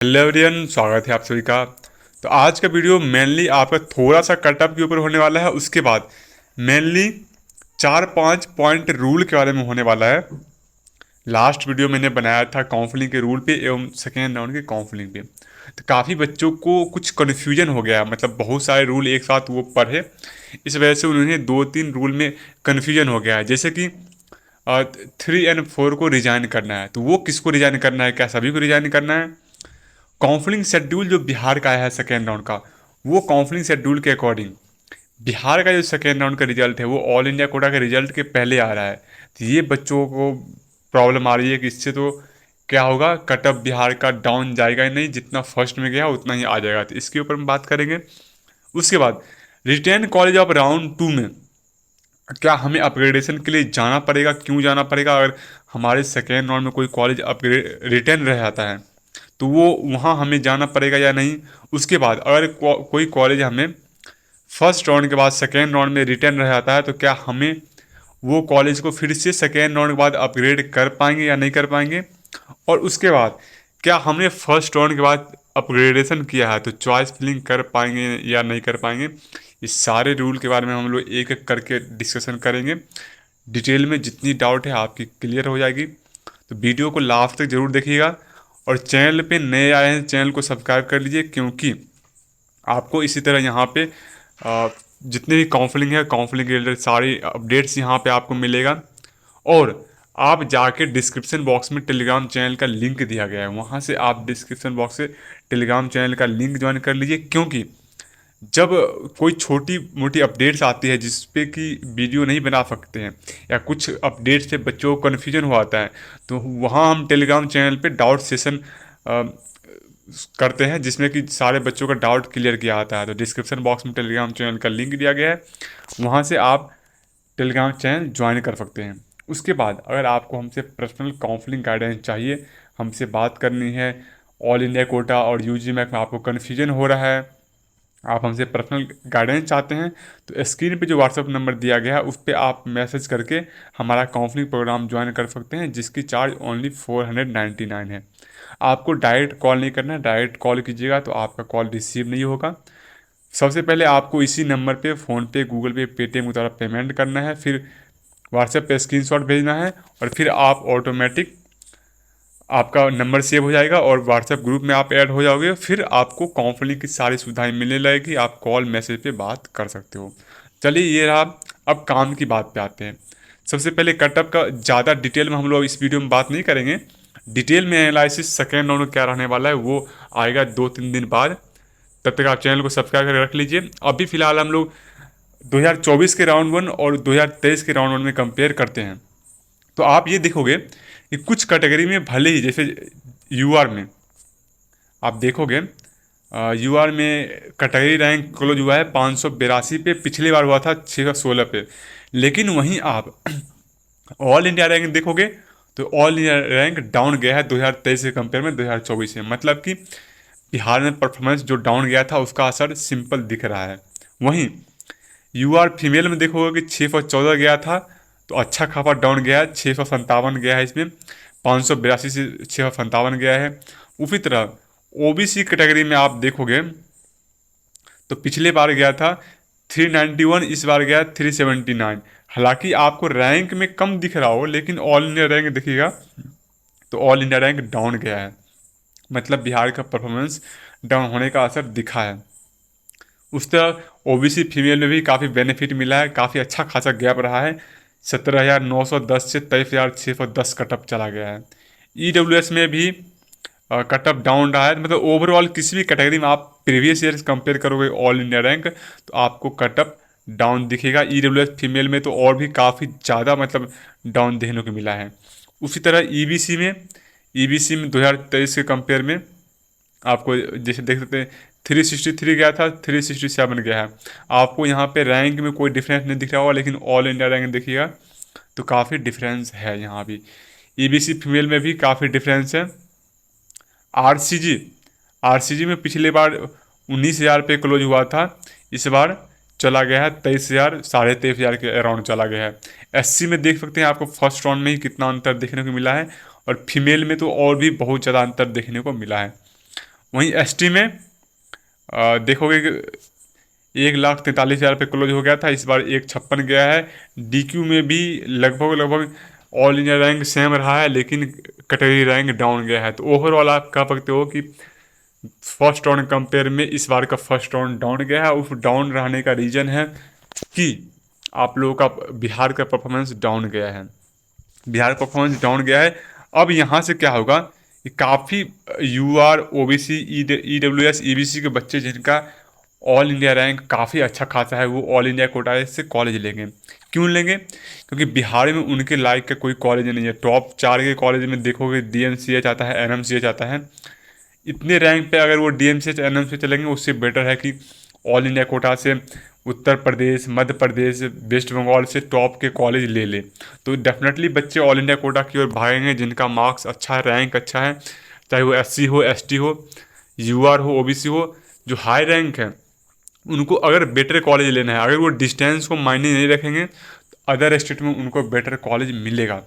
Hello everyone, स्वागत है आप सभी का। तो आज का वीडियो मेनली आपका थोड़ा सा कटअप के ऊपर होने वाला है। उसके बाद मेनली 4-5 पॉइंट रूल के बारे में होने वाला है। लास्ट वीडियो मैंने बनाया था काउंसलिंग के रूल पे एवं सेकेंड राउंड के काउंसलिंग पे। तो काफ़ी बच्चों को कुछ कन्फ्यूजन हो गया, मतलब बहुत सारे रूल एक साथ वो पढ़े, इस वजह से उन्हें 2-3 रूल में कन्फ्यूजन हो गया है। जैसे कि 3 और 4 को रिजाइन करना है, तो वो किसको रिजाइन करना है? क्या सभी को रिजाइन करना है? काउंसलिंग शेड्यूल जो बिहार का आया है सेकेंड राउंड का, वो काउंसलिंग शेड्यूल के अकॉर्डिंग बिहार का जो सेकेंड राउंड का रिजल्ट है वो ऑल इंडिया कोटा के रिजल्ट के पहले आ रहा है। तो ये बच्चों को प्रॉब्लम आ रही है कि इससे तो क्या होगा, कटअप बिहार का डाउन जाएगा ही नहीं, जितना फर्स्ट में गया उतना ही आ जाएगा। तो इसके ऊपर हम बात करेंगे। उसके बाद रिटेन कॉलेज ऑफ राउंड 2 में क्या हमें अपग्रेडेशन के लिए जाना पड़ेगा? क्यों जाना पड़ेगा? अगर हमारे सेकेंड राउंड में कोई कॉलेज अपग्रेड रिटेन रह जाता है तो वो वहाँ हमें जाना पड़ेगा या नहीं? उसके बाद अगर कोई कॉलेज हमें फर्स्ट राउंड के बाद सेकेंड राउंड में रिटर्न रह जाता है तो क्या हमें वो कॉलेज को फिर से सेकेंड राउंड के बाद अपग्रेड कर पाएंगे या नहीं कर पाएंगे? और उसके बाद क्या हमने फर्स्ट राउंड के बाद अपग्रेडेशन किया है तो चॉइस फिलिंग कर पाएंगे या नहीं कर पाएंगे? इस सारे रूल के बारे में हम लोग एक एक करके डिस्कशन करेंगे डिटेल में। जितनी डाउट है आपकी क्लियर हो जाएगी। तो वीडियो को लास्ट तक जरूर देखिएगा। और चैनल पे नए आए हैं, चैनल को सब्सक्राइब कर लीजिए, क्योंकि आपको इसी तरह यहाँ पे जितने भी काउंसलिंग है, काउंसलिंग के रिलेटेड सारी अपडेट्स यहाँ पे आपको मिलेगा। और आप जाके डिस्क्रिप्शन बॉक्स में टेलीग्राम चैनल का लिंक दिया गया है, वहाँ से आप डिस्क्रिप्शन बॉक्स से टेलीग्राम चैनल का लिंक ज्वाइन कर लीजिए। क्योंकि जब कोई छोटी मोटी अपडेट्स आती है जिस पे कि वीडियो नहीं बना सकते हैं, या कुछ अपडेट्स से बच्चों को कन्फ्यूजन हो आता है, तो वहाँ हम टेलीग्राम चैनल पे डाउट सेशन करते हैं, जिसमें कि सारे बच्चों का डाउट क्लियर किया जाता है। तो डिस्क्रिप्शन बॉक्स में टेलीग्राम चैनल का लिंक दिया गया है, वहाँ से आप टेलीग्राम चैनल ज्वाइन कर सकते हैं। उसके बाद अगर आपको हमसे पर्सनल काउंसलिंग गाइडेंस चाहिए, हमसे बात करनी है, ऑल इंडिया कोटा और यूजी मैक में आपको कन्फ्यूजन हो रहा है, आप हमसे पर्सनल गाइडेंस चाहते हैं, तो स्क्रीन पे जो व्हाट्सअप नंबर दिया गया है उस पर आप मैसेज करके हमारा काउंसलिंग प्रोग्राम ज्वाइन कर सकते हैं, जिसकी चार्ज ओनली 499 है। आपको डायरेक्ट कॉल नहीं करना है, डायरेक्ट कॉल कीजिएगा तो आपका कॉल रिसीव नहीं होगा। सबसे पहले आपको इसी नंबर पे फ़ोनपे, गूगल पे, पेटीएम के द्वारा पेमेंट करना है, फिर व्हाट्सएप पे स्क्रीनशॉट भेजना है, और फिर आप ऑटोमेटिक आपका नंबर सेव हो जाएगा और व्हाट्सएप ग्रुप में आप ऐड हो जाओगे। फिर आपको काउंसलिंग की सारी सुविधाएं मिलने लगेगी, आप कॉल मैसेज पे बात कर सकते हो। चलिए ये रहा। अब काम की बात पे आते हैं। सबसे पहले कटअप का ज़्यादा डिटेल में हम लोग इस वीडियो में बात नहीं करेंगे। डिटेल में एनालिसिस सेकेंड राउंड में क्या रहने वाला है वो आएगा 2-3 दिन बाद। तब तक आप चैनल को सब्सक्राइब करके रख लीजिए। अभी फिलहाल हम लोग 2024 के राउंड 1 और 2023 के राउंड 1 में कंपेयर करते हैं। तो आप ये देखोगे कि कुछ कैटेगरी में भले ही, जैसे यूआर में आप देखोगे, यूआर में कैटेगरी रैंक क्लोज हुआ है 582 पे, पिछली बार हुआ था 616 पे। लेकिन वहीं आप ऑल इंडिया रैंक देखोगे तो ऑल इंडिया रैंक डाउन गया है 2023 के कंपेयर में 2024 में। मतलब कि बिहार में परफॉर्मेंस जो डाउन गया था उसका असर सिंपल दिख रहा है। वहीं यूआर फीमेल में देखोगे कि 614 गया था, तो अच्छा खासा डाउन गया है, 657 गया है इसमें, 582 से 657 गया है। उसी तरह ओबीसी कैटेगरी में आप देखोगे तो पिछले बार गया था 391, इस बार गया 379। हालांकि आपको रैंक में कम दिख रहा हो, लेकिन ऑल इंडिया रैंक देखिएगा तो ऑल इंडिया रैंक डाउन गया है। मतलब बिहार का परफॉर्मेंस डाउन होने का असर दिखा है। उस तरह ओबीसी फीमेल में भी काफ़ी बेनिफिट मिला है, काफ़ी अच्छा खासा गैप रहा है। 17,910 से 23,610 कटअप चला गया है। ईडब्ल्यूएस में भी कटअप डाउन रहा है। मतलब ओवरऑल किसी भी कैटेगरी में आप प्रीवियस ईयर कंपेयर करोगे ऑल इंडिया रैंक तो आपको कटअप डाउन दिखेगा। ईडब्ल्यूएस फीमेल में तो और भी काफ़ी ज़्यादा मतलब डाउन देखने को मिला है। उसी तरह ईबीसी में 2023 के कंपेयर में आपको जैसे देख सकते हैं 363 गया था, 367 गया है। आपको यहाँ पे रैंक में कोई डिफरेंस नहीं दिख रहा होगा, लेकिन ऑल इंडिया रैंक देखिएगा तो काफ़ी डिफरेंस है यहाँ भी। ईबीसी फीमेल में भी काफ़ी डिफरेंस है। आरसीजी आरसीजी में पिछले बार 19,000 पे क्लोज हुआ था, इस बार चला गया है 23,000, 23,500 के अराउंड चला गया है। एससी में देख सकते हैं आपको फर्स्ट राउंड में ही कितना अंतर देखने को मिला है, और फीमेल में तो और भी बहुत ज़्यादा अंतर देखने को मिला है। वहीं एसटी में देखोगे कि 1,43,000 पे क्लोज हो गया था, इस बार 1,56 गया है। डीक्यू में भी लगभग लगभग ऑल इंडिया रैंक सेम रहा है, लेकिन कैटेगरी रैंक डाउन गया है। तो ओवरऑल आप कह सकते हो कि फर्स्ट राउंड कंपेयर में इस बार का फर्स्ट राउंड डाउन गया है। उस डाउन रहने का रीज़न है कि आप लोगों का बिहार का परफॉर्मेंस डाउन गया है। बिहार का परफॉर्मेंस डाउन गया है। अब यहाँ से क्या होगा कि काफ़ी यूआर, ओबीसी, ईडब्ल्यूएस, ईबीसी के बच्चे जिनका ऑल इंडिया रैंक काफ़ी अच्छा खासा है, वो ऑल इंडिया कोटा से कॉलेज लेंगे। क्यों लेंगे? क्योंकि बिहार में उनके लायक का कोई कॉलेज नहीं है। टॉप 4 के कॉलेज में देखोगे डीएमसीएच आता है, एनएमसीएच आता है। इतने रैंक पे अगर वो डीएमसीएच, एनएमसीएच चलेंगे, उससे बेटर है कि ऑल इंडिया कोटा से उत्तर प्रदेश, मध्य प्रदेश, वेस्ट बंगाल से टॉप के कॉलेज ले ले। तो डेफिनेटली बच्चे ऑल इंडिया कोटा की ओर भागेंगे जिनका मार्क्स अच्छा है, रैंक अच्छा है, चाहे वो एससी हो, एसटी हो, यूआर हो, ओबीसी हो। जो हाई रैंक है उनको अगर बेटर कॉलेज लेना है, अगर वो डिस्टेंस को मायने नहीं रखेंगे, तो अदर स्टेट में उनको बेटर कॉलेज मिलेगा।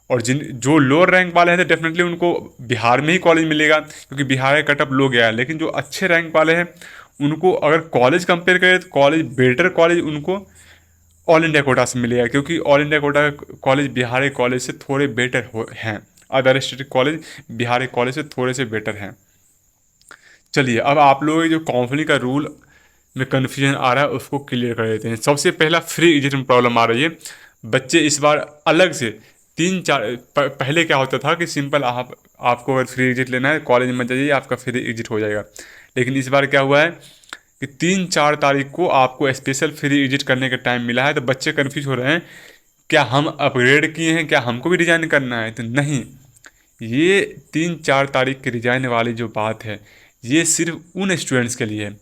और जिन जो लोअर रैंक वाले हैं तो डेफिनेटली उनको बिहार में ही कॉलेज मिलेगा, क्योंकि बिहार का कटअप लो गया है। लेकिन जो अच्छे रैंक वाले हैं उनको अगर कॉलेज कंपेयर करें तो कॉलेज, बेटर कॉलेज उनको ऑल इंडिया कोटा से मिलेगा, क्योंकि all India quota college Bihar के कॉलेज से थोड़े बेटर हैं। अदर स्टेट कॉलेज बिहार के कॉलेज से थोड़े से बेटर हैं। चलिए, अब आप लोगों के जो काउंसलिंग का रूल में कन्फ्यूजन आ रहा है उसको क्लियर कर देते हैं। सबसे पहला फ्री एग्जिट में प्रॉब्लम आ रही है। बच्चे इस बार अलग से तीन चार पहले क्या होता था कि सिंपल आपको अगर फ्री एग्जिट लेना है कॉलेज में जाइए, आपका फ्री एग्जिट हो जाएगा। लेकिन इस बार क्या हुआ है कि 3-4 तारीख को आपको स्पेशल फ्री एग्जिट करने का टाइम मिला है। तो बच्चे कन्फ्यूज हो रहे हैं, क्या हम अपग्रेड किए हैं, क्या हमको भी रिजाइन करना है? तो नहीं, ये 3-4 तारीख की रिजाइन वाली जो बात है ये सिर्फ उन स्टूडेंट्स के लिए है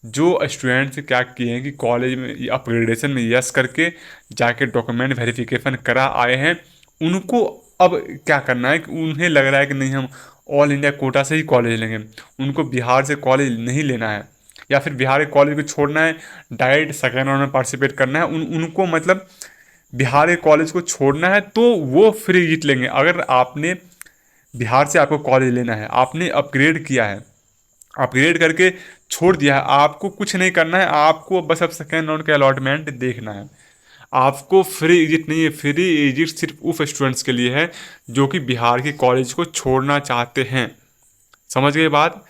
जो स्टूडेंट्स क्या किए हैं कि कॉलेज में अपग्रेडेशन में यस करके जाके डॉक्यूमेंट वेरिफिकेशन करा आए हैं। उनको अब क्या करना है कि उन्हें लग रहा है कि नहीं, हम ऑल इंडिया कोटा से ही कॉलेज लेंगे, उनको बिहार से कॉलेज नहीं लेना है, या फिर बिहार के कॉलेज को छोड़ना है, डायरेक्ट सेकेंड राउंड में पार्टिसिपेट करना है। उनको मतलब बिहार के कॉलेज को छोड़ना है तो वो फ्री जीत लेंगे। अगर आपने बिहार से आपको कॉलेज लेना है, आपने अपग्रेड किया है, अपग्रेड करके छोड़ दिया है, आपको कुछ नहीं करना है, आपको बस अब सेकेंड राउंड का अलॉटमेंट देखना है। आपको फ्री एग्जिट नहीं है। फ्री एग्जिट सिर्फ उस स्टूडेंट्स के लिए है जो कि बिहार के कॉलेज को छोड़ना चाहते हैं। समझ गए बात?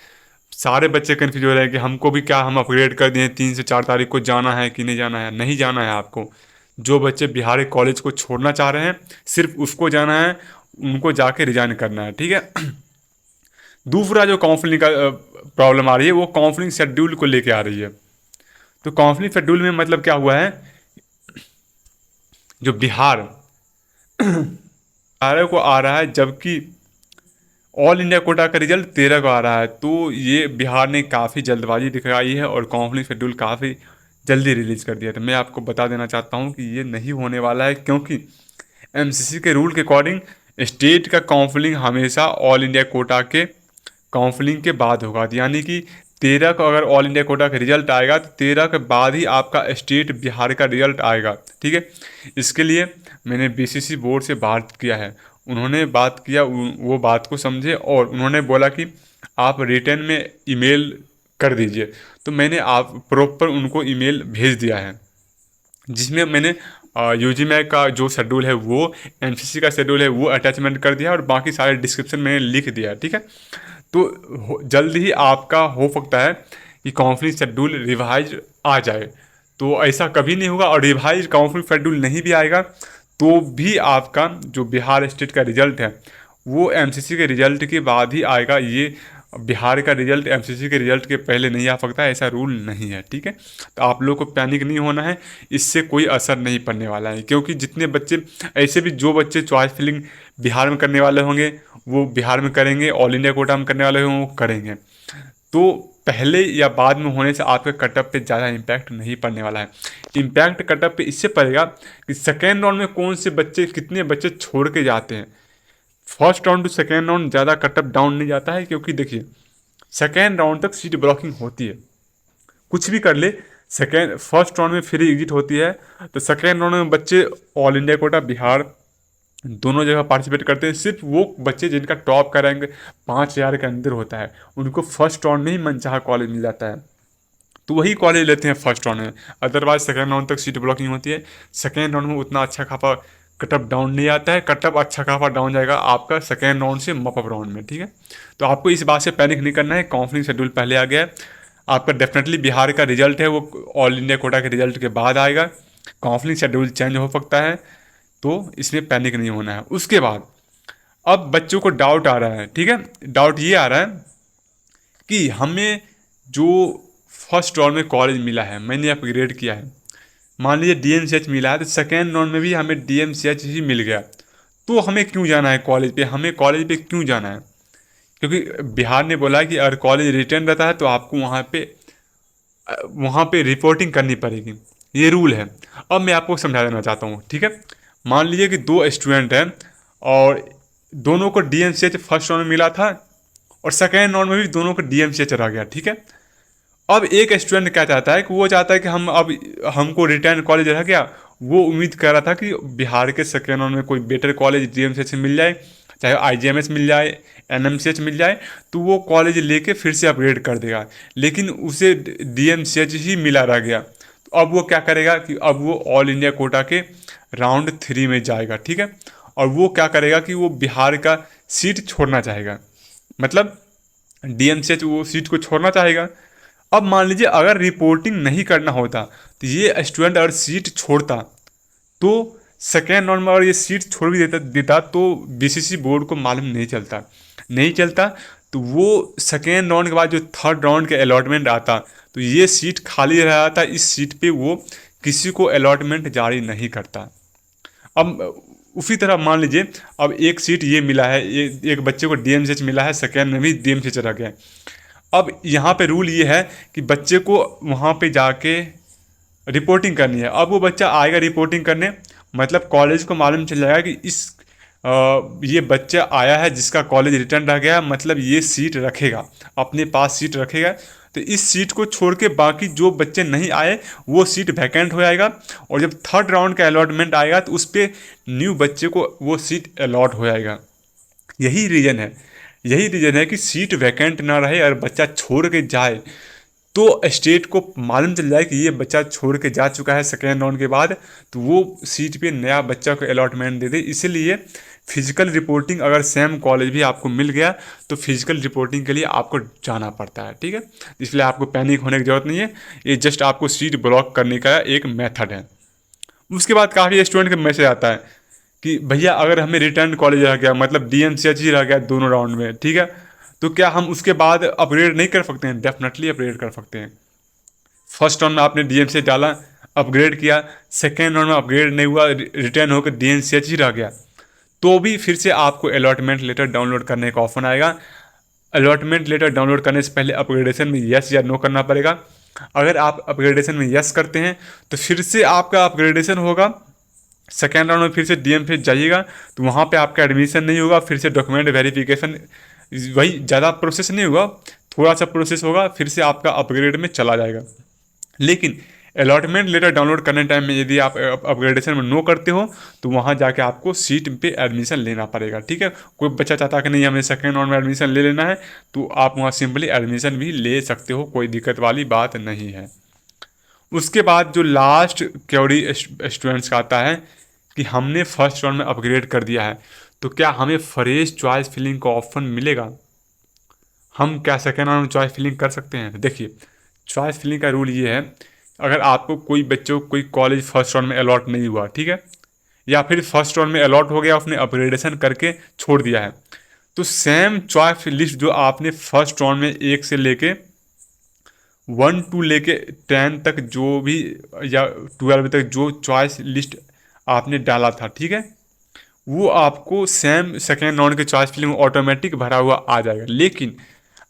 सारे बच्चे कन्फ्यूज हो रहे हैं कि हमको भी क्या, हम अपग्रेड कर दिए, 3 से 4 तारीख को जाना है कि नहीं जाना है? नहीं जाना है आपको। जो बच्चे बिहार के कॉलेज को छोड़ना चाह रहे हैं सिर्फ उसको जाना है, उनको जाके रिजाइन करना है, ठीक है। दूसरा जो काउंसलिंग का प्रॉब्लम आ रही है वो काउंसलिंग शेड्यूल को लेके आ रही है। तो काउंसलिंग शेड्यूल में मतलब क्या हुआ है, जो बिहार 12 को आ रहा है, जबकि ऑल इंडिया कोटा का रिजल्ट 13 को आ रहा है। तो ये बिहार ने काफ़ी जल्दबाजी दिखाई है और काउंसलिंग शेड्यूल काफ़ी जल्दी रिलीज़ कर दिया। तो मैं आपको बता देना चाहता हूँ कि ये नहीं होने वाला है, क्योंकि एमसीसी के रूल के अकॉर्डिंग स्टेट का काउंसलिंग हमेशा ऑल इंडिया कोटा के काउंसलिंग के बाद होगा। यानी कि 13 को अगर ऑल इंडिया कोटा का रिजल्ट आएगा तो 13 के बाद ही आपका स्टेट बिहार का रिजल्ट आएगा, ठीक है। इसके लिए मैंने बीसीसी बोर्ड से बात किया है, उन्होंने बात किया, वो बात को समझे और उन्होंने बोला कि आप रिटर्न में ईमेल कर दीजिए। तो मैंने आप प्रॉपर उनको ईमेल भेज दिया है, जिसमें मैंने यूजीमैक का जो शेड्यूल है वो, एमसीसी का शेड्यूल है वो अटैचमेंट कर दिया और बाकी सारे डिस्क्रिप्शन मैंने लिख दिया, ठीक है। तो जल्द ही आपका हो सकता है कि काउंसलिंग शेड्यूल रिवाइज आ जाए। तो ऐसा कभी नहीं होगा, और रिवाइज काउंसलिंग शेड्यूल नहीं भी आएगा तो भी आपका जो बिहार स्टेट का रिजल्ट है वो एमसीसी के रिजल्ट के बाद ही आएगा। ये बिहार का रिजल्ट एमसीसी के रिजल्ट के पहले नहीं आ सकता, ऐसा रूल नहीं है, ठीक है। तो आप लोग को पैनिक नहीं होना है, इससे कोई असर नहीं पड़ने वाला है। क्योंकि जितने बच्चे, ऐसे भी जो बच्चे चॉइस फिलिंग बिहार में करने वाले होंगे वो बिहार में करेंगे, ऑल इंडिया कोटा में करने वाले होंगे वो करेंगे। तो पहले या बाद में होने से आपके कटअप पे ज़्यादा इम्पैक्ट नहीं पड़ने वाला है। इम्पैक्ट कटअप पे इससे पड़ेगा कि सेकेंड राउंड में कौन से बच्चे, कितने बच्चे छोड़ के जाते हैं। First round to second round ज़्यादा कटअप डाउन नहीं जाता है, क्योंकि देखिए सेकेंड राउंड तक सीट ब्लॉकिंग होती है, कुछ भी कर ले। फर्स्ट राउंड में फ्री एग्जिट होती है, तो सेकेंड राउंड में बच्चे ऑल इंडिया कोटा बिहार दोनों जगह पार्टिसिपेट करते हैं। सिर्फ वो बच्चे जिनका टॉप का रैंक 5,000 के अंदर होता है उनको फर्स्ट राउंड में ही मनचाहा कॉलेज मिल जाता है, तो वही कॉलेज लेते हैं फर्स्ट राउंड में। अदरवाइज सेकेंड राउंड तक सीट ब्लॉकिंग होती है। सेकेंड राउंड में उतना अच्छा खासा कटअप डाउन नहीं आता है, कटअप अच्छा खासा डाउन जाएगा आपका सेकेंड राउंड से मॉपअप राउंड में, ठीक है। तो आपको इस बात से पैनिक नहीं करना है, काउंसलिंग शेड्यूल पहले आ गया है आपका। डेफिनेटली बिहार का रिजल्ट है वो ऑल इंडिया कोटा के रिजल्ट के बाद आएगा, काउंसलिंग शेड्यूल चेंज हो सकता है, तो इसमें पैनिक नहीं होना है। उसके बाद अब बच्चों को डाउट आ रहा है, ठीक है, डाउट ये आ रहा है कि हमें जो फर्स्ट राउंड में कॉलेज मिला है, मैंने अपग्रेड किया है, मान लीजिए डीएमसीएच मिला है, तो सेकेंड राउंड में भी हमें डीएमसीएच ही मिल गया, तो हमें क्यों जाना है कॉलेज पे, हमें कॉलेज पे क्यों जाना है? क्योंकि बिहार ने बोला है कि अगर कॉलेज रिटर्न रहता है तो आपको वहाँ पे रिपोर्टिंग करनी पड़ेगी, ये रूल है। अब मैं आपको समझा देना चाहता हूँ, ठीक है। मान लीजिए कि दो स्टूडेंट हैं और दोनों को डीएमसीएच फर्स्ट राउंड में मिला था और सेकेंड राउंड में भी दोनों को डीएमसीएच रह गया, ठीक है। अब एक स्टूडेंट क्या चाहता है कि वो चाहता है कि हमको रिटर्न कॉलेज रह गया, वो उम्मीद कर रहा था कि बिहार के सेकेंड राउंड में कोई बेटर कॉलेज डीएमसीएच से मिल जाए, चाहे आईजीएमएस मिल जाए, एनएमसीएच मिल जाए, तो वो कॉलेज लेके फिर से अपग्रेड कर देगा। लेकिन उसे डीएमसीएच ही मिला रह गया, तो अब वो क्या करेगा कि अब वो ऑल इंडिया कोटा के राउंड 3 में जाएगा, ठीक है। और वो क्या करेगा कि वो बिहार का सीट छोड़ना चाहेगा, मतलब डीएमसीएच वो सीट को छोड़ना चाहेगा। अब मान लीजिए अगर रिपोर्टिंग नहीं करना होता तो ये स्टूडेंट अगर सीट छोड़ता, तो सेकेंड राउंड में अगर ये सीट छोड़ भी देता तो बीसीसी बोर्ड को मालूम नहीं चलता, तो वो सेकेंड राउंड के बाद जो थर्ड राउंड के अलॉटमेंट आता तो ये सीट खाली रह जाता, इस सीट पे वो किसी को अलॉटमेंट जारी नहीं करता। अब उसी तरह मान लीजिए अब एक सीट ये मिला है, एक बच्चे को डीएमसीएच मिला है, सेकेंड में भी डीएमसीएच रह गया। अब यहाँ पे रूल ये है कि बच्चे को वहाँ पे जाके रिपोर्टिंग करनी है। अब वो बच्चा आएगा रिपोर्टिंग करने, मतलब कॉलेज को मालूम चल जाएगा कि ये बच्चा आया है जिसका कॉलेज रिटर्न रह गया, मतलब ये सीट रखेगा, अपने पास सीट रखेगा। तो इस सीट को छोड़ के बाकी जो बच्चे नहीं आए वो सीट वैकेंट हो जाएगा, और जब थर्ड राउंड का अलॉटमेंट आएगा तो उस पर न्यू बच्चे को वो सीट अलॉट हो जाएगा। यही रीज़न है कि सीट वैकेंट ना रहे और बच्चा छोड़ के जाए तो स्टेट को मालूम चल जाए कि ये बच्चा छोड़ के जा चुका है सेकेंड राउंड के बाद, तो वो सीट पे नया बच्चा को अलॉटमेंट दे दे। इसीलिए फिजिकल रिपोर्टिंग अगर सेम कॉलेज भी आपको मिल गया तो फिजिकल रिपोर्टिंग के लिए आपको जाना पड़ता है, ठीक है। इसलिए आपको पैनिक होने की ज़रूरत नहीं है, ये जस्ट आपको सीट ब्लॉक करने का एक मेथड है। उसके बाद काफ़ी स्टूडेंट का मैसेज आता है कि भैया अगर हमें रिटर्न कॉलेज रह गया, मतलब डीएमसीएच ही रह गया दोनों राउंड में, ठीक है, तो क्या हम उसके बाद अपग्रेड नहीं कर सकते हैं? डेफिनेटली अपग्रेड कर सकते हैं। फर्स्ट राउंड में आपने डीएमसीएच डाला, अपग्रेड किया, सेकेंड राउंड में अपग्रेड नहीं हुआ, रिटर्न होकर डीएमसीएच ही रह गया, तो भी फिर से आपको अलॉटमेंट लेटर डाउनलोड करने का ऑप्शन आएगा। अलॉटमेंट लेटर डाउनलोड करने से पहले अपग्रेडेशन में यस या नो करना पड़ेगा। अगर आप अपग्रेडेशन में यस करते हैं तो फिर से आपका अपग्रेडेशन होगा, सेकेंड राउंड में फिर से डीएम फिर जाइएगा तो वहाँ पे आपका एडमिशन नहीं होगा, फिर से डॉक्यूमेंट वेरिफिकेशन, वही ज़्यादा प्रोसेस नहीं होगा, थोड़ा सा प्रोसेस होगा, फिर से आपका अपग्रेड में चला जाएगा। लेकिन अलॉटमेंट लेटर डाउनलोड करने टाइम में यदि आप अपग्रेडेशन में नो करते हो तो वहाँ जाके आपको सीट पे एडमिशन लेना पड़ेगा, ठीक है। कोई बच्चा चाहता है कि नहीं हमें सेकेंड राउंड में एडमिशन ले लेना है, तो आप वहाँ सिंपली एडमिशन भी ले सकते हो, कोई दिक्कत वाली बात नहीं है। उसके बाद जो लास्ट क्वेरी स्टूडेंट्स का आता है कि हमने फर्स्ट राउंड में अपग्रेड कर दिया है तो क्या हमें फ्रेश चॉइस फिलिंग का ऑप्शन मिलेगा? हम क्या सेकेंड राउंड में चॉइस फिलिंग कर सकते हैं? देखिए, चॉइस फिलिंग का रूल ये है, अगर आपको कोई बच्चों कोई कॉलेज फर्स्ट राउंड में अलॉट नहीं हुआ, ठीक है, या फिर फर्स्ट राउंड में अलॉट हो गया, उसने अपग्रेडेशन करके छोड़ दिया है, तो सेम चॉइस लिस्ट जो आपने फर्स्ट राउंड में 1 से लेके 1 टू लेके 10 तक जो भी या 12 तक जो चॉइस लिस्ट आपने डाला था, ठीक है, वो आपको सेम सेकेंड राउंड के चॉइस फिलिंग ऑटोमेटिक भरा हुआ आ जाएगा। लेकिन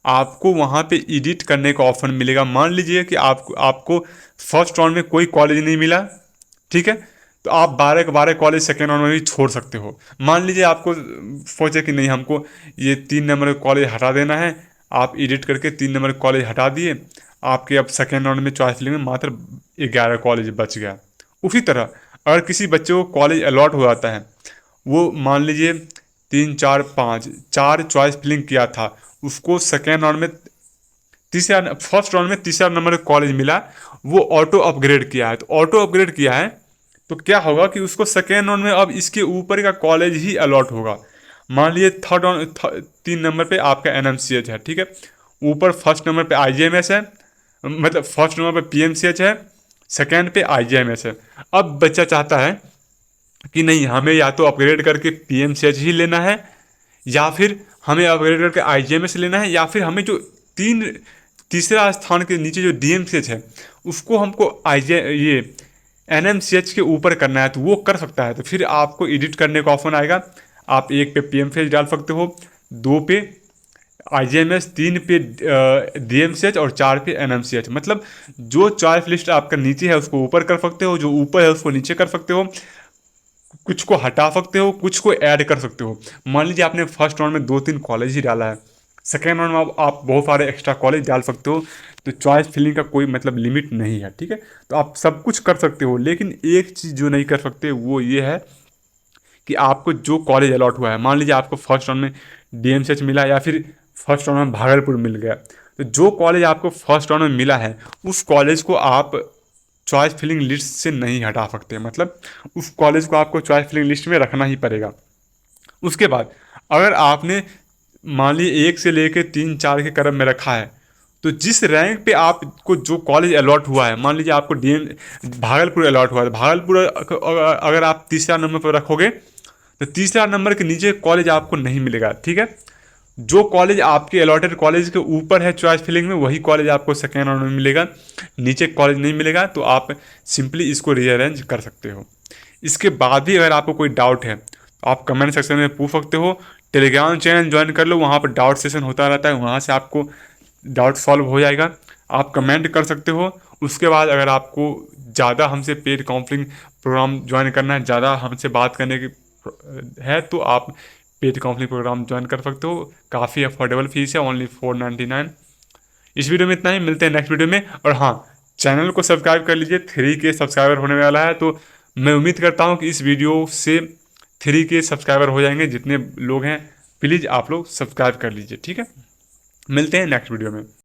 आपको वहाँ पे एडिट करने का ऑप्शन मिलेगा। मान लीजिए कि आपको फर्स्ट राउंड में कोई कॉलेज नहीं मिला, ठीक है, तो आप 12 के 12 कॉलेज सेकेंड राउंड में भी छोड़ सकते हो। मान लीजिए आपको सोचे कि नहीं हमको ये 3 नंबर का कॉलेज हटा देना है, आप एडिट करके 3 नंबर का कॉलेज हटा दिए, आपके अब सेकेंड राउंड में चॉइस फिलिंग में मात्र 11 कॉलेज बच गया। उसी तरह अगर किसी बच्चे को कॉलेज अलॉट हो जाता है, वो मान लीजिए 3 4 5 4 चॉइस फिलिंग किया था, उसको सेकेंड राउंड में तीसरा फर्स्ट राउंड में तीसरा नंबर कॉलेज मिला, वो ऑटो अपग्रेड किया है। तो ऑटो अपग्रेड किया है तो क्या होगा कि उसको सेकेंड राउंड में अब इसके ऊपर का कॉलेज ही अलॉट होगा। मान लीजिए थर्ड राउंड 3 नंबर पे आपका एनएमसीएच है, ठीक है, ऊपर फर्स्ट नंबर पे आईजीएमएस है, मतलब फर्स्ट नंबर पे पीएमसीएच है, सेकेंड पे आईजीएमएस है। अब बच्चा चाहता है कि नहीं, हमें या तो अपग्रेड करके पीएमसीएच ही लेना है, या फिर हमें अपग्रेड करके आईजीएमएस लेना है, या फिर हमें जो तीसरा स्थान के नीचे जो डीएमसीएच है उसको हमको ये एनएमसीएच के ऊपर करना है, तो वो कर सकता है। तो फिर आपको एडिट करने का ऑप्शन आएगा, आप 1 पे पीएमसीएच डाल सकते हो, 2 पे आईजीएमएस, 3 पे डीएमसीएच और 4 पे एनएमसीएच। मतलब जो चॉइस लिस्ट आपका नीचे है उसको ऊपर कर सकते हो, जो ऊपर है उसको नीचे कर सकते हो, कुछ को हटा सकते हो, कुछ को ऐड कर सकते हो। मान लीजिए आपने फर्स्ट राउंड में 2 3 कॉलेज ही डाला है, सेकेंड राउंड में आप बहुत सारे एक्स्ट्रा कॉलेज डाल सकते हो। तो चॉइस फिलिंग का कोई मतलब लिमिट नहीं है, ठीक है। तो आप सब कुछ कर सकते हो, लेकिन एक चीज़ जो नहीं कर सकते वो ये है कि आपको जो कॉलेज अलॉट हुआ है, मान लीजिए आपको फर्स्ट राउंड में डीएमसीएच मिला या फिर फर्स्ट राउंड में भागलपुर मिल गया, तो जो कॉलेज आपको फर्स्ट राउंड में मिला है उस कॉलेज को आप चॉइस फिलिंग लिस्ट से नहीं हटा सकते। मतलब उस कॉलेज को आपको चॉइस फिलिंग लिस्ट में रखना ही पड़ेगा। उसके बाद अगर आपने मान लीजिए 1 से लेकर 3 4 के क्रम में रखा है, तो जिस रैंक पे आपको जो कॉलेज अलॉट हुआ है, मान लीजिए आपको डीएम भागलपुर अलॉट हुआ है, भागलपुर अगर आप तीसरा नंबर पर रखोगे तो तीसरा नंबर के नीचे कॉलेज आपको नहीं मिलेगा, ठीक है। जो कॉलेज आपके अलॉटेड कॉलेज के ऊपर है चॉइस फिलिंग में, वही कॉलेज आपको सेकेंड राउंड में मिलेगा, नीचे कॉलेज नहीं मिलेगा। तो आप सिंपली इसको रीअरेंज कर सकते हो। इसके बाद भी अगर आपको कोई डाउट है तो आप कमेंट सेक्शन में पूछ सकते हो। टेलीग्राम चैनल ज्वाइन कर लो, वहाँ पर डाउट सेशन होता रहता है, वहाँ से आपको डाउट सॉल्व हो जाएगा। आप कमेंट कर सकते हो। उसके बाद अगर आपको ज़्यादा हमसे पेड काउंसलिंग प्रोग्राम ज्वाइन करना है, ज़्यादा हमसे बात करने की है, तो आप पेड काउंसलिंग प्रोग्राम ज्वाइन कर सकते हो। काफ़ी अफोर्डेबल फीस है, ओनली 499। इस वीडियो में इतना ही, मिलते हैं नेक्स्ट वीडियो में। और हाँ, चैनल को सब्सक्राइब कर लीजिए, 3K सब्सक्राइबर होने वाला है। तो मैं उम्मीद करता हूँ कि इस वीडियो से 3K सब्सक्राइबर हो जाएंगे। जितने लोग हैं प्लीज़ आप लोग सब्सक्राइब कर लीजिए, ठीक है। मिलते हैं नेक्स्ट वीडियो में।